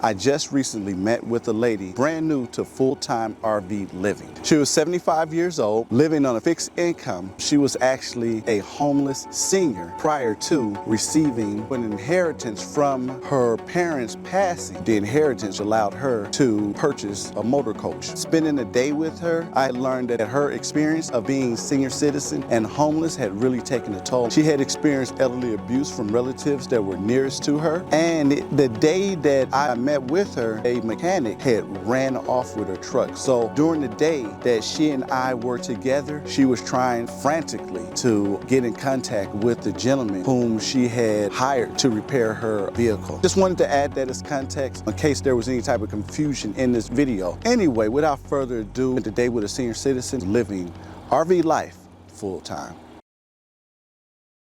I just recently met with a lady brand new to full-time RV living. She was 75 years old, living on a fixed income. She was actually a homeless senior prior to receiving an inheritance from her parents passing. The inheritance allowed her to purchase a motor coach. Spending a day with her, I learned that her experience of being senior citizen and homeless had really taken a toll. She had experienced elderly abuse from relatives that were nearest to her. And the day that I met with her, a mechanic had ran off with her truck. So during the day that she and I were together, she was trying frantically to get in contact with the gentleman whom she had hired to repair her vehicle. Just wanted to add that as context in case there was any type of confusion in this video. Anyway, without further ado, today with a senior citizen living RV life full time.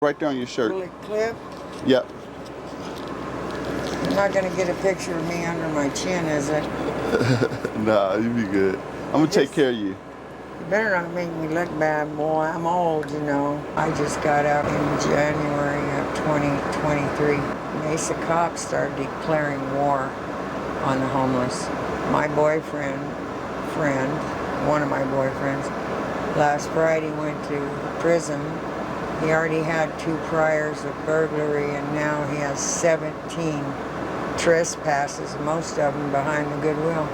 Right there on your shirt. Will it clip? Yep. I'm not gonna get a picture of me under my chin, is it? Nah, you be good. I'm gonna take care of you. You better not make me look bad, boy. I'm old, you know. I just got out in January of 2023. Mesa cops started declaring war on the homeless. My boyfriend, one of my boyfriends, last Friday went to prison. He already had 2 priors of burglary, and now he has 17 trespasses, most of them behind the Goodyear.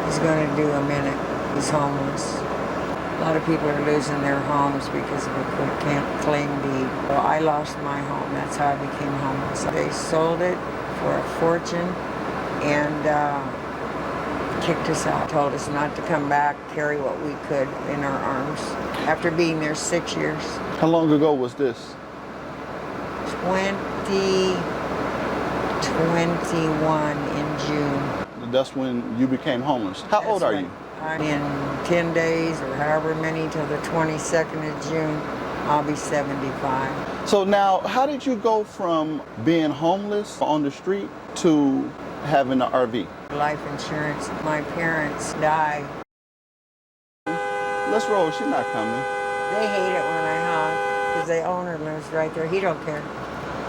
He's going to do a minute. He's homeless. A lot of people are losing their homes because of a can't claim deed. Well, I lost my home. That's how I became homeless. They sold it for a fortune and kicked us out. Told us not to come back, carry what we could in our arms. After being there 6 years. How long ago was this? 2021 in June. That's when you became homeless. How old are you? In 10 days or however many till the 22nd of June, I'll be 75. So now, how did you go from being homeless on the street to having an RV? Life insurance. My parents died. Let's roll. She's not coming. They hate it when I honk because the owner lives right there. He don't care.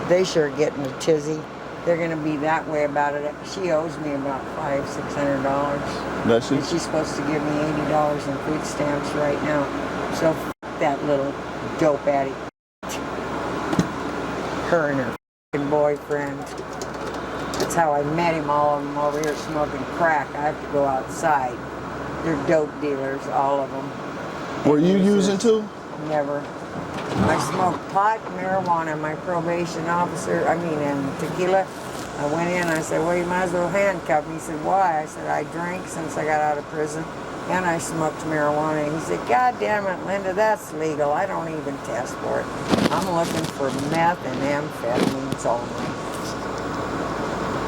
They sure getting a tizzy. They're going to be that way about it. She owes me about $600. That's it. And she's supposed to give me $80 in food stamps right now. So f that little dope addict. Her and her f***ing boyfriend. That's how I met him. All of them over here smoking crack. I have to go outside. They're dope dealers, all of them. Were you using too? Never. I smoked pot, marijuana. My probation officer, and tequila. I went in, I said, well, you might as well handcuff me. He said, why? I said, I drank since I got out of prison, and I smoked marijuana. He said, God damn it, Linda, that's legal. I don't even test for it. I'm looking for meth and amphetamines only.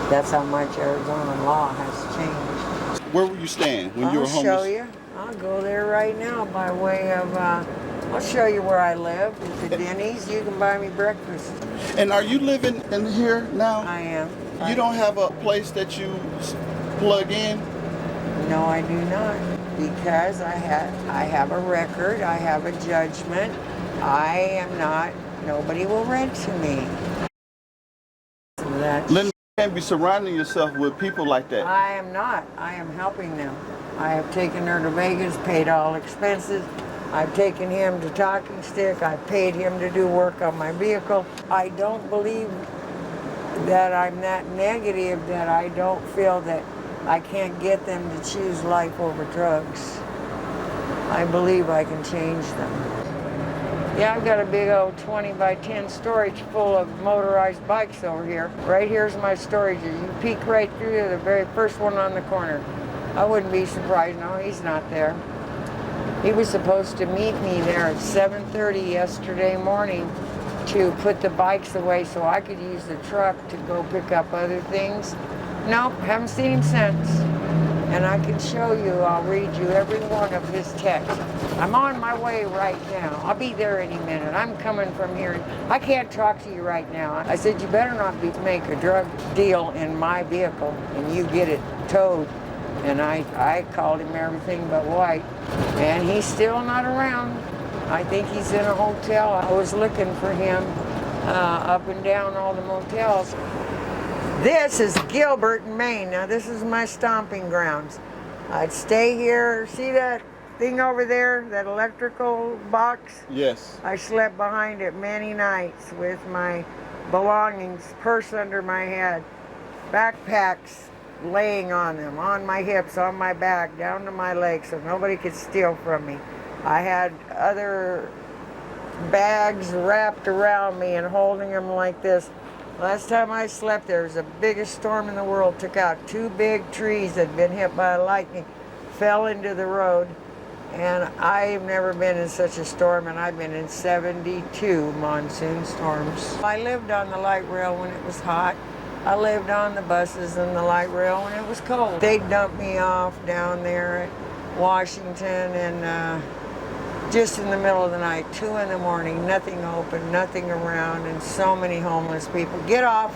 That's how much Arizona law has changed. Where were you staying when you were homeless? I'll show you. I'll go there right now by way of, I'll show you where I live. At the Denny's, you can buy me breakfast. And are you living in here now? I am. You don't have a place that you plug in? No, I do not. Because I have a record, I have a judgment. I am not, nobody will rent to me. Linda, you can't be surrounding yourself with people like that. I am not. I am helping them. I have taken her to Vegas, paid all expenses. I've taken him to Talking Stick. I've paid him to do work on my vehicle. I don't believe that I'm that negative that I don't feel that I can't get them to choose life over drugs. I believe I can change them. Yeah, I've got a big old 20 by 10 storage full of motorized bikes over here. Right here's my storage. You peek right through the very first one on the corner. I wouldn't be surprised. No, he's not there. He was supposed to meet me there at 7:30 yesterday morning to put the bikes away so I could use the truck to go pick up other things. Nope, haven't seen him since. And I can show you, I'll read you every one of his texts. I'm on my way right now. I'll be there any minute. I'm coming from here. I can't talk to you right now. I said, you better not make a drug deal in my vehicle and you get it towed. And I called him everything but white. And he's still not around. I think he's in a hotel. I was looking for him up and down all the motels. This is Gilbert, Maine. Now this is my stomping grounds. I'd stay here. See that thing over there, that electrical box? Yes. I slept behind it many nights with my belongings, purse under my head, backpacks laying on them, on my hips, on my back, down to my legs, so nobody could steal from me. I had other bags wrapped around me and holding them like this. Last time I slept there was the biggest storm in the world. Took out 2 big trees that had been hit by lightning, fell into the road, and I've never been in such a storm, and I've been in 72 monsoon storms. I lived on the light rail when it was hot. I lived on the buses and the light rail when it was cold. They'd dump me off down there at Washington and just in the middle of the night, 2 in the morning, nothing open, nothing around, and so many homeless people. Get off.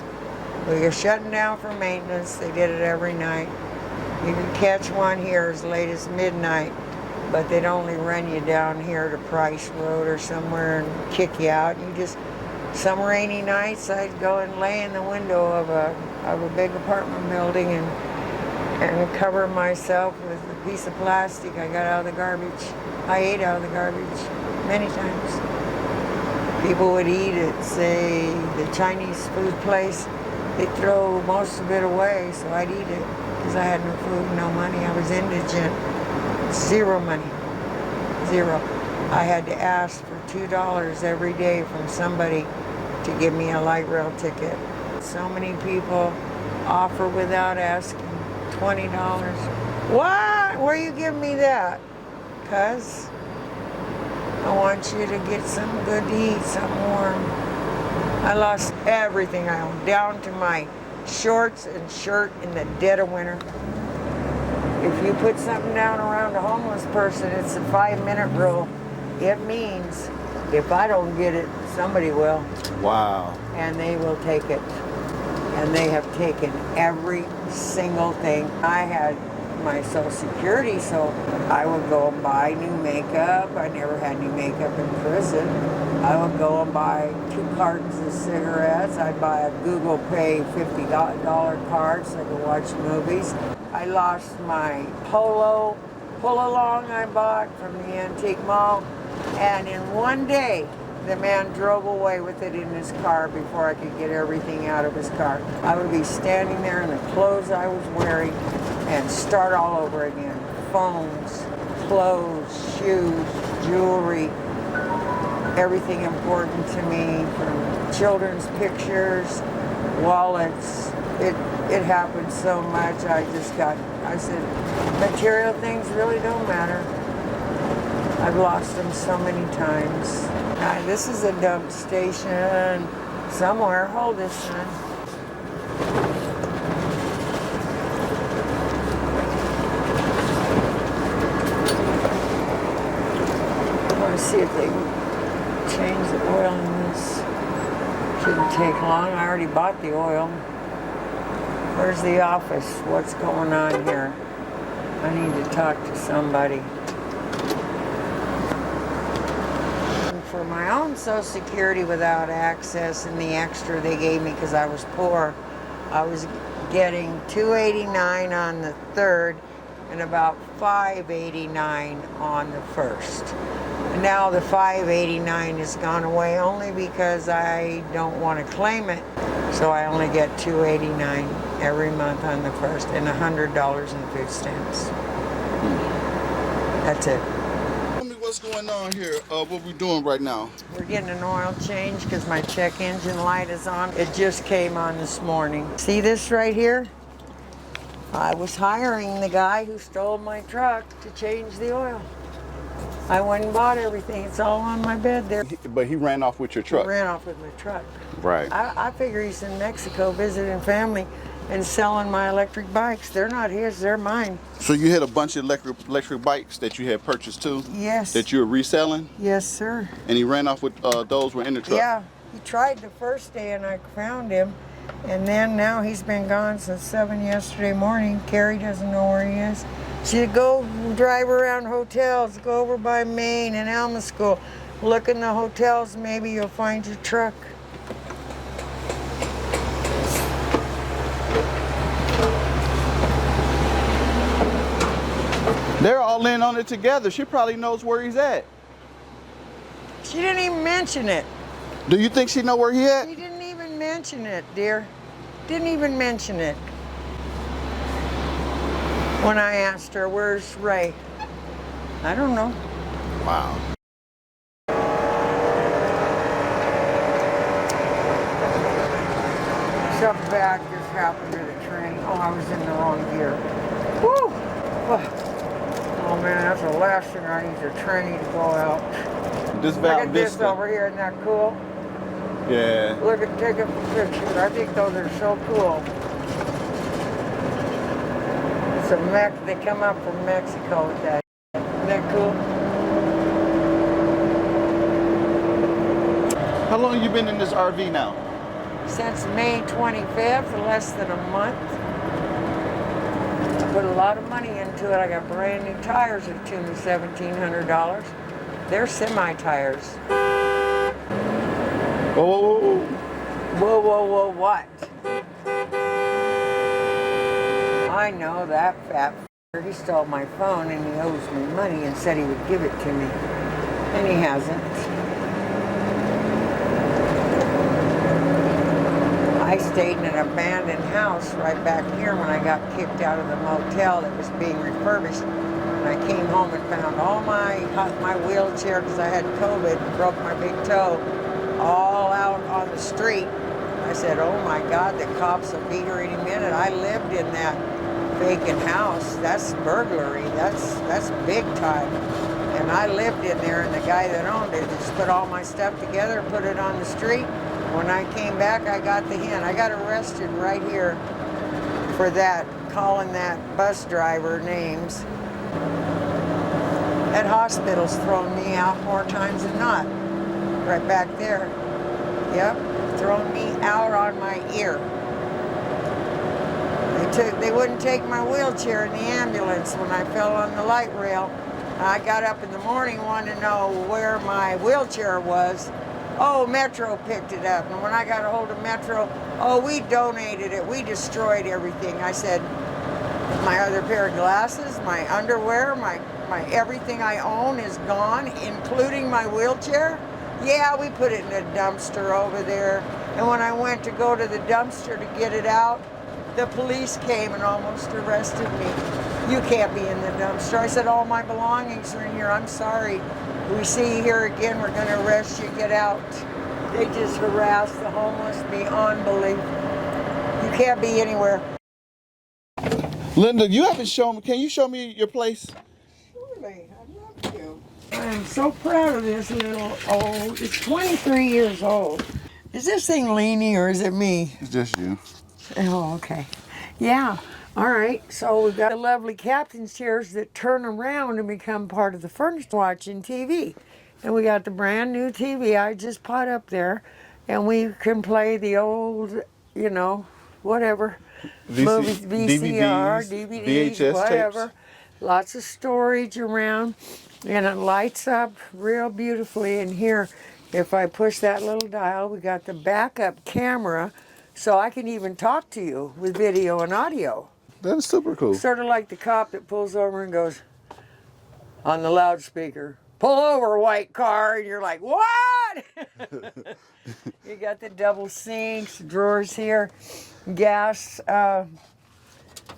We are shutting down for maintenance. They did it every night. You can catch one here as late as midnight, but they'd only run you down here to Price Road or somewhere and kick you out. You just, some rainy nights, I'd go and lay in the window of a big apartment building and cover myself with a piece of plastic I got out of the garbage. I ate out of the garbage many times. People would eat at, say, the Chinese food place. They'd throw most of it away, so I'd eat it because I had no food, no money. I was indigent. 0 money. 0. I had to ask for $2 every day from somebody to give me a light rail ticket. So many people offer without asking $20. What? Where you give me that? Because I want you to get something good to eat, something warm. I lost everything I owned, down to my shorts and shirt in the dead of winter. If you put something down around a homeless person, it's a 5-minute rule. It means if I don't get it, somebody will. Wow. And they will take it. And they have taken every single thing. I had my Social Security, so I would go and buy new makeup. I never had new makeup in prison. I would go and buy 2 cartons of cigarettes. I'd buy a Google Pay $50 card so I could watch movies. I lost my polo pull-along I bought from the antique mall, and in one day, the man drove away with it in his car before I could get everything out of his car. I would be standing there in the clothes I was wearing and start all over again. Phones, clothes, shoes, jewelry, everything important to me, from children's pictures, wallets. It happened so much, I said, material things really don't matter. I've lost them so many times. This is a dump station somewhere. Hold this, son. I want to see if they can change the oil in this. Shouldn't take long. I already bought the oil. Where's the office? What's going on here? I need to talk to somebody. For my own Social Security without access and the extra they gave me because I was poor, I was getting $289 on the 3rd and about $589 on the 1st. And now the $589 has gone away only because I don't want to claim it, so I only get $289 every month on the 1st and $100 in food stamps. That's it. What's going on here? What we doing right now? We're getting an oil change because my check engine light is on. It just came on this morning. See this right here? I was hiring the guy who stole my truck to change the oil. I went and bought everything. It's all on my bed there. But he ran off with your truck. He ran off with my truck. Right. I figure he's in Mexico visiting family and selling my electric bikes. They're not his, they're mine. So you had a bunch of electric bikes that you had purchased too? Yes. That you were reselling? Yes, sir. And he ran off with those were in the truck? Yeah, he tried the first day and I found him. And then now he's been gone since 7 yesterday morning. Carrie doesn't know where he is. She said, go drive around hotels, go over by Maine and Alma School. Look in the hotels, maybe you'll find your truck. all in on it together. She probably knows where he's at. She didn't even mention it. Do you think she know where he at? She didn't even mention it, dear. Didn't even mention it. When I asked her, where's Ray? I don't know. Wow. Something bad just happened to the train. Oh, I was in the wrong gear. Woo! Oh man, that's the last thing I need, the tranny to go out. This Look Val at this Vista. over here, isn't that cool? Yeah. Look at, take a picture. I think those are so cool. They come up from Mexico with that. Isn't that cool? How long you been in this RV now? Since May 25th, less than a month. I put a lot of money into it. I got brand new tires that tune me $1,700. They're semi-tires. Oh. Whoa, whoa, whoa, what? I know that fat f***er. He stole my phone and he owes me money and said he would give it to me. And he hasn't. I stayed in an abandoned house right back here when I got kicked out of the motel that was being refurbished. And I came home and found all my wheelchair, because I had COVID and broke my big toe, all out on the street. I said, oh my God, the cops will beat her any minute. I lived in that vacant house. That's burglary. That's big time. And I lived in there, and the guy that owned it just put all my stuff together and put it on the street. When I came back, I got the hint. I got arrested right here for that, calling that bus driver names. That hospital's thrown me out more times than not. Right back there. Yep, thrown me out on my ear. They wouldn't take my wheelchair in the ambulance when I fell on the light rail. I got up in the morning wanting to know where my wheelchair was. Oh, Metro picked it up. And when I got a hold of Metro, oh, we donated it. We destroyed everything. I said, my other pair of glasses, my underwear, my everything I own is gone, including my wheelchair. Yeah, we put it in a dumpster over there. And when I went to go to the dumpster to get it out, the police came and almost arrested me. You can't be in the dumpster. I said, all my belongings are in here. I'm sorry. We see you here again, we're going to arrest you. Get out. They just harass the homeless beyond belief. You can't be anywhere. Linda, you haven't shown me. Can you show me your place? Surely, I'd love to. I'm so proud of this little old. It's 23 years old. Is this thing leaning or is it me? It's just you. Oh, okay. Yeah. All right. So we've got the lovely captain's chairs that turn around and become part of the furniture, watching TV. And we got the brand new TV I just put up there. And we can play the old, you know, whatever. Movies, VCR, DVDs, VHS whatever. tapes. Lots of storage around. And it lights up real beautifully in here. If I push that little dial, we got the backup camera. So I can even talk to you with video and audio. That's super cool. Sort of like the cop that pulls over and goes on the loudspeaker, pull over, white car, and you're like, what? You got the double sinks, drawers here. Gas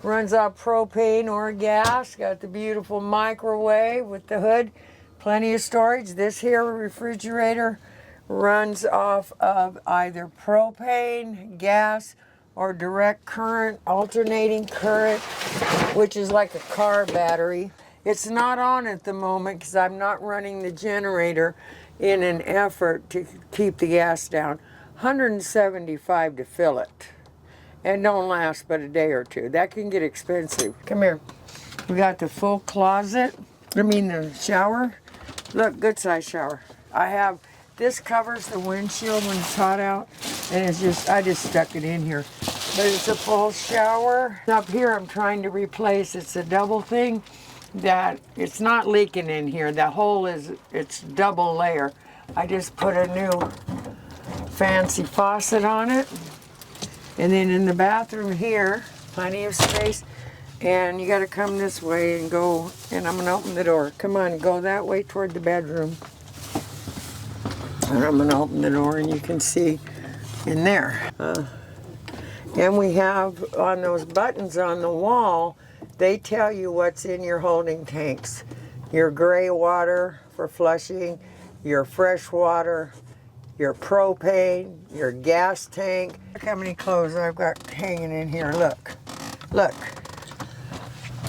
runs off propane or gas. Got the beautiful microwave with the hood. Plenty of storage. This here refrigerator runs off of either propane, gas, or direct current, alternating current, which is like a car battery. It's not on at the moment because I'm not running the generator in an effort to keep the gas down. $175 to fill it. And don't last but a day or two. That can get expensive. Come here. We got the full closet. The shower. Look, good size shower. This covers the windshield when it's hot out, and I just stuck it in here. But it's a full shower. Up here I'm trying to replace, it's a double thing that it's not leaking in here. The hole it's double layer. I just put a new fancy faucet on it. And then in the bathroom here, plenty of space. And you got to come this way and go, and I'm going to open the door. Come on, go that way toward the bedroom. And I'm going to open the door and you can see in there. And we have on those buttons on the wall, they tell you what's in your holding tanks. Your gray water for flushing, your fresh water, your propane, your gas tank. Look how many clothes I've got hanging in here. Look, look,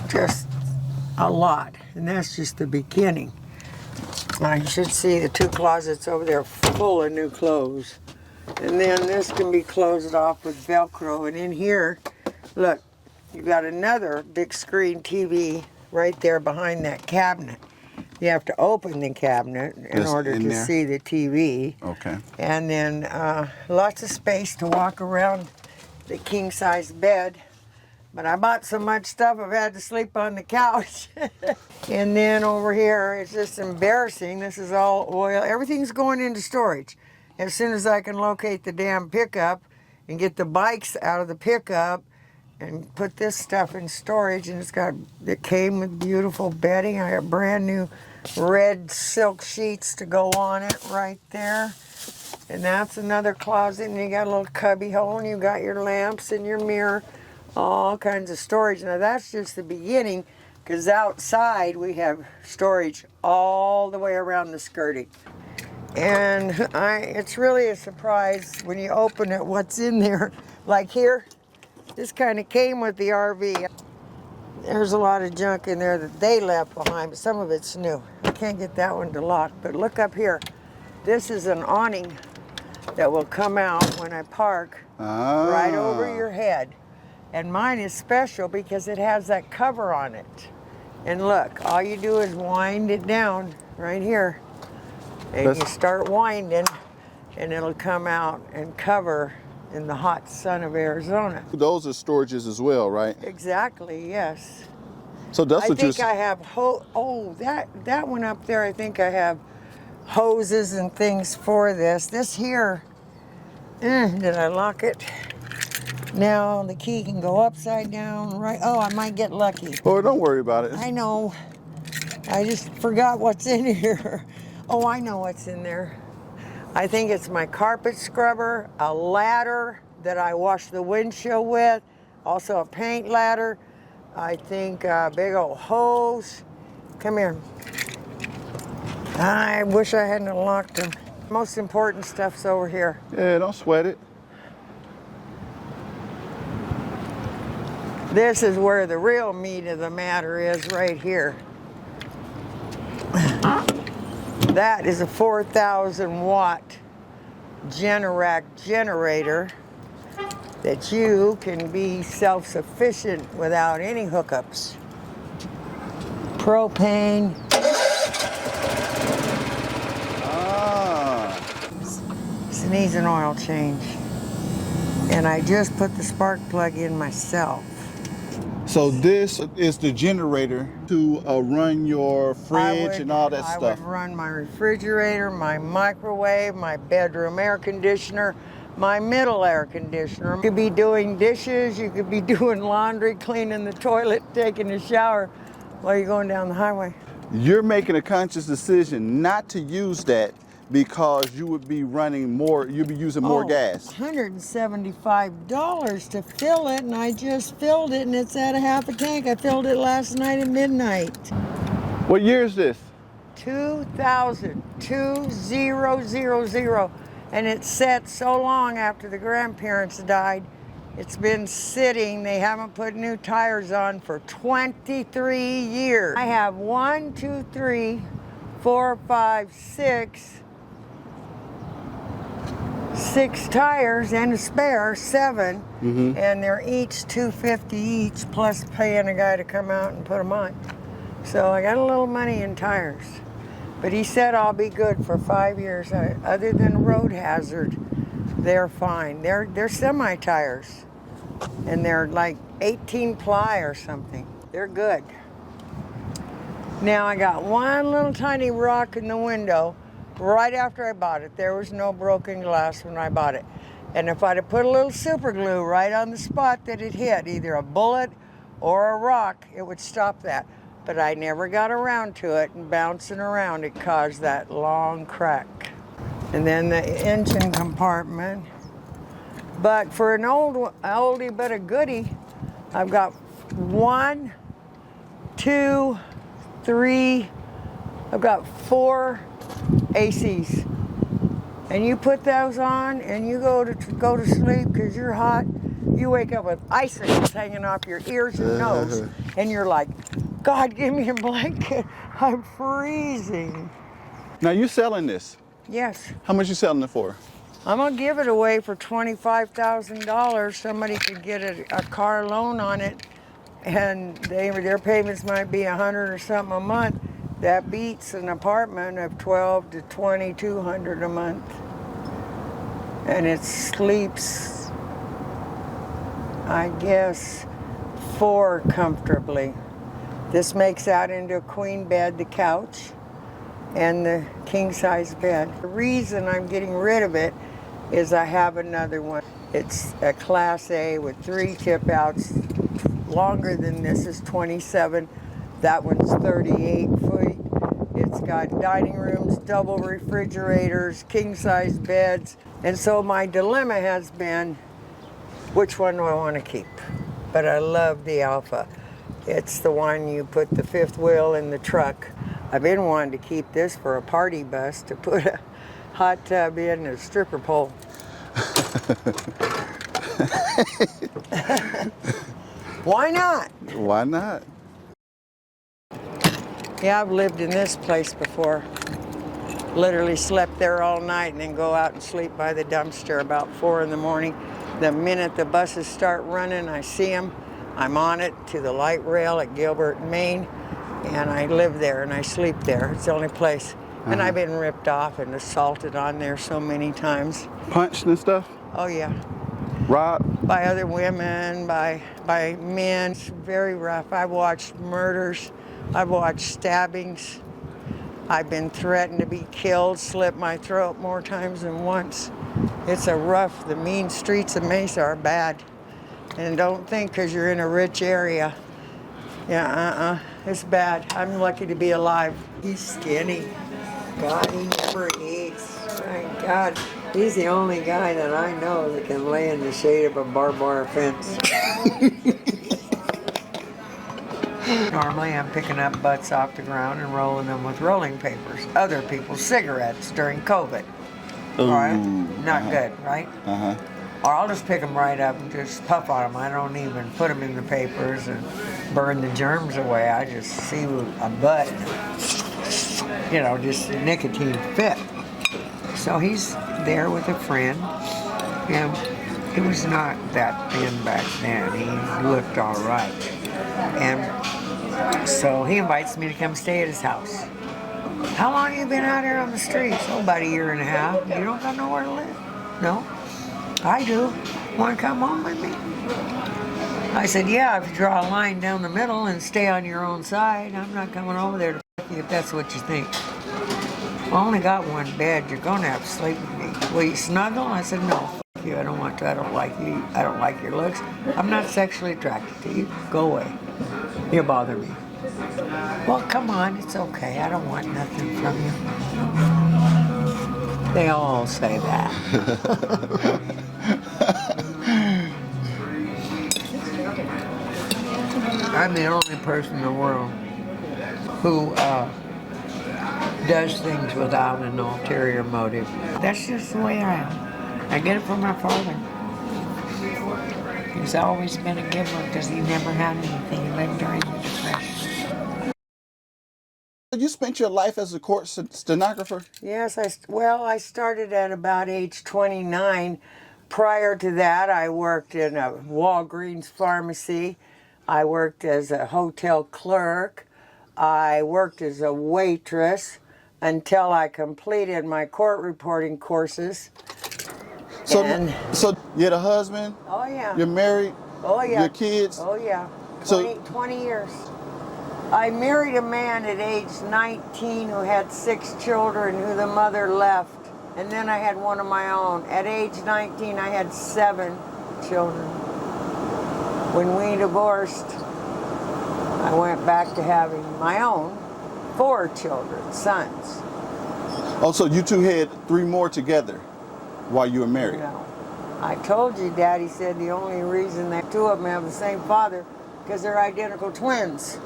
just a lot. And that's just the beginning. You should see the two closets over there full of new clothes. And then this can be closed off with Velcro. And in here, look, you got another big screen TV right there behind that cabinet. You have to open the cabinet in order to see the TV. Okay. And then lots of space to walk around the king-size bed. But I bought so much stuff I've had to sleep on the couch. And then over here, it's just embarrassing. This is all oil. Everything's going into storage. As soon as I can locate the damn pickup and get the bikes out of the pickup and put this stuff in storage, and it came with beautiful bedding. I got brand new red silk sheets to go on it right there. And that's another closet, and you got a little cubby hole, and you got your lamps and your mirror, all kinds of storage. Now that's just the beginning, because outside we have storage all the way around the skirting. And it's really a surprise when you open it what's in there. Like here, this kind of came with the RV. There's a lot of junk in there that they left behind, but some of it's new. I can't get that one to lock, but look up here. This is an awning that will come out when I park right over your head. And mine is special because it has that cover on it. And look, all you do is wind it down right here. And you start winding, and it'll come out and cover in the hot sun of Arizona. Those are storages as well, right? Exactly, yes. So that's what I think I have, that one up there, I think I have hoses and things for this. This here, did I lock it? Now the key can go upside down, right? Oh, I might get lucky. Oh, don't worry about it. I know. I just forgot what's in here. Oh, I know what's in there. I think it's my carpet scrubber, a ladder that I wash the windshield with, also a paint ladder. I think a big old hose. Come here. I wish I hadn't locked them. Most important stuff's over here. Yeah, don't sweat it. This is where the real meat of the matter is, right here. That is a 4,000 watt Generac generator that you can be self-sufficient without any hookups. Propane. This needs an oil change. And I just put the spark plug in myself. So this is the generator to run your fridge and all that stuff. I would run my refrigerator, my microwave, my bedroom air conditioner, my middle air conditioner. You could be doing dishes, you could be doing laundry, cleaning the toilet, taking a shower while you're going down the highway. You're making a conscious decision not to use that because you would be running more, you'd be using more gas. $175 to fill it, and I just filled it, and it's at a half a tank. I filled it last night at midnight. What year is this? 2000, 2000. And it sat so long after the grandparents died. It's been sitting. They haven't put new tires on for 23 years. I have 1, 2, 3, 4, 5, 6 tires and a spare, 7, and they're each $250 each, plus paying a guy to come out and put them on. So I got a little money in tires, but he said I'll be good for 5 years. Other than road hazard, they're fine. They're semi tires, and they're like 18 ply or something. They're good. Now I got one little tiny rock in the window. Right after I bought it, there was no broken glass when I bought it. And if I'd have put a little super glue right on the spot that it hit, either a bullet or a rock, it would stop that. But I never got around to it, and bouncing around, it caused that long crack. And then the engine compartment. But for an oldie but a goodie, I've got 1, 2, 3, I've got 4 ACs. And you put those on and you go to sleep because you're hot. You wake up with icicles hanging off your ears and nose. And you're like, God, give me a blanket. I'm freezing. Now you selling this? Yes. How much you selling it for? I'm gonna give it away for $25,000. Somebody could get a car loan on it, and their payments might be $100 or something a month. That beats an apartment of $1,200 to $2,200 a month, and it sleeps, I guess, 4 comfortably. This makes out into a queen bed, the couch, and the king-size bed. The reason I'm getting rid of it is I have another one. It's a Class A with 3 tip-outs. Longer than this is 27. That one's 38 feet. It's got dining rooms, double refrigerators, king-size beds. And so my dilemma has been, which one do I want to keep? But I love the Alpha. It's the one you put the 5th wheel in the truck. I've been wanting to keep this for a party bus to put a hot tub in and a stripper pole. Why not? Why not? Yeah, I've lived in this place before. Literally slept there all night and then go out and sleep by the dumpster about 4 in the morning. The minute the buses start running, I see them. I'm on it to the light rail at Gilbert, Maine, and I live there and I sleep there. It's the only place. And I've been ripped off and assaulted on there so many times. Punched and stuff? Oh yeah. Robbed? By other women, by men. It's very rough. I've watched murders. I've watched stabbings. I've been threatened to be killed, slit my throat more times than once. It's the mean streets of Mesa are bad. And don't think because you're in a rich area. Yeah, it's bad. I'm lucky to be alive. He's skinny. God, he never eats. My God, he's the only guy that I know that can lay in the shade of a barbed wire fence. Normally, I'm picking up butts off the ground and rolling them with rolling papers. Other people's cigarettes during COVID. Ooh, Right? Not good, right? Uh-huh. Or I'll just pick them right up and just puff on them. I don't even put them in the papers and burn the germs away. I just see a butt, just nicotine fit. So he's there with a friend, and he was not that thin back then. He looked all right. And so he invites me to come stay at his house. How long have you been out here on the streets? Oh, about 1.5 years. You don't got nowhere to live? No. I do. Want to come home with me? I said, yeah, if you draw a line down the middle and stay on your own side, I'm not coming over there to f*** you if that's what you think. I only got one bed. You're going to have to sleep with me. Will you snuggle? I said, no, f*** you. I don't want to. I don't like you. I don't like your looks. I'm not sexually attracted to you. Go away. You bother me. Well, come on. It's okay. I don't want nothing from you. They all say that. I'm the only person in the world who does things without an ulterior motive. That's just the way I am. I get it from my father. He's always been a giver because he never had anything. He lived during the Depression. You spent your life as a court stenographer? Yes, I started at about age 29. Prior to that, I worked in a Walgreens pharmacy. I worked as a hotel clerk. I worked as a waitress until I completed my court reporting courses. So you had a husband? Oh, yeah. You're married? Oh, yeah. Your kids? Oh, yeah. 20 years. I married a man at age 19 who had 6 children who the mother left. And then I had one of my own. At age 19, I had 7 children. When we divorced, I went back to having my own 4 children, sons. Oh, so you two had 3 more together while you were married? No. I told you, Daddy said the only reason that 2 of them have the same father because they're identical twins.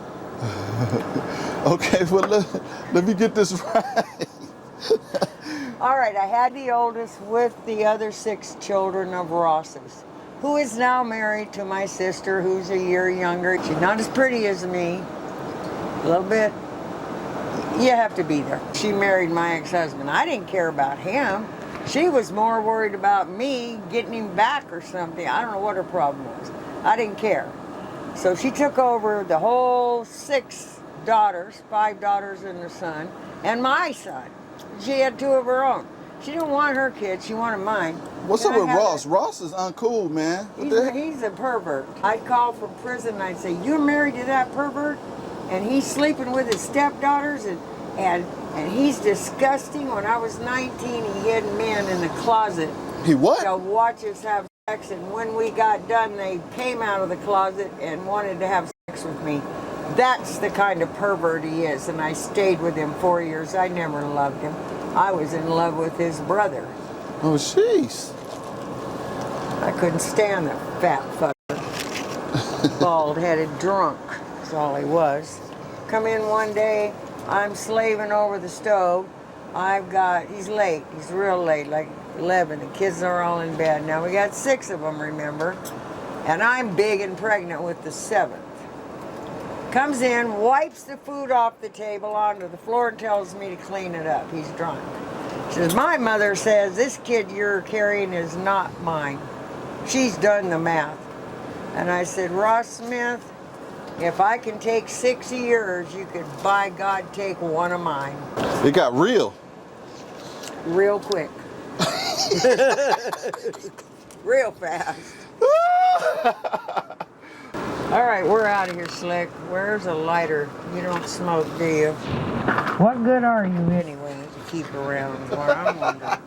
Okay, well, let me get this right. All right, I had the oldest with the other 6 children of Ross's, who is now married to my sister, who's a year younger. She's not as pretty as me, a little bit. You have to be there. She married my ex-husband. I didn't care about him. She was more worried about me getting him back or something. I don't know what her problem was. I didn't care. So she took over the whole 6 daughters, 5 daughters and a son, and my son. She had 2 of her own. She didn't want her kids, she wanted mine. What's up with Ross? Ross is uncool, man. He's a pervert. I'd call from prison and I'd say, "You're married to that pervert? And he's sleeping with his stepdaughters and he's disgusting." When I was 19, he hid men in the closet. He what? To watch us have sex, and when we got done, they came out of the closet and wanted to have sex with me. That's the kind of pervert he is, and I stayed with him 4 years. I never loved him. I was in love with his brother. Oh, jeez. I couldn't stand the fat fucker. Bald-headed drunk is all he was. Come in one day, I'm slaving over the stove. He's late. He's real late, like 11. The kids are all in bed. Now we got 6 of them, remember? And I'm big and pregnant with the 7th. Comes in, wipes the food off the table onto the floor and tells me to clean it up. He's drunk. She says, "My mother says this kid you're carrying is not mine. She's done the math." And I said, "Ross Smith, if I can take 6 of yours, you could, by God, take 1 of mine." It got real. Real quick. Real fast. All right, we're out of here, Slick. Where's a lighter? You don't smoke, do you? What good are you anyway to keep around? Is what I'm wondering.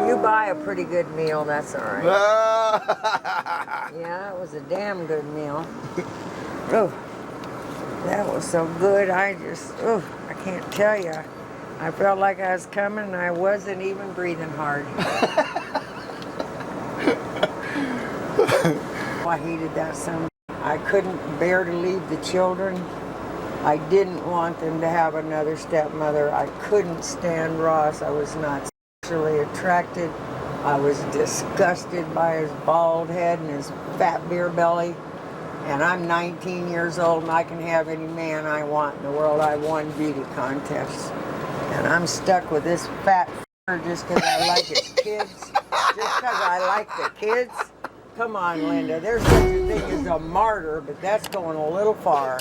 You buy a pretty good meal, that's all right. Yeah, it was a damn good meal. Oh, that was so good. I can't tell you. I felt like I was coming and I wasn't even breathing hard. I hated that so much. I couldn't bear to leave the children. I didn't want them to have another stepmother. I couldn't stand Ross. I was not sexually attracted. I was disgusted by his bald head and his fat beer belly. And I'm 19 years old and I can have any man I want in the world. I won beauty contests. And I'm stuck with this fat just because I like his kids. Just because I like the kids. Come on, Linda. There's such a thing as a martyr, but that's going a little far.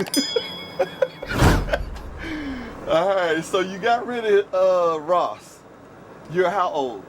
All right, so you got rid of Ross. You're how old?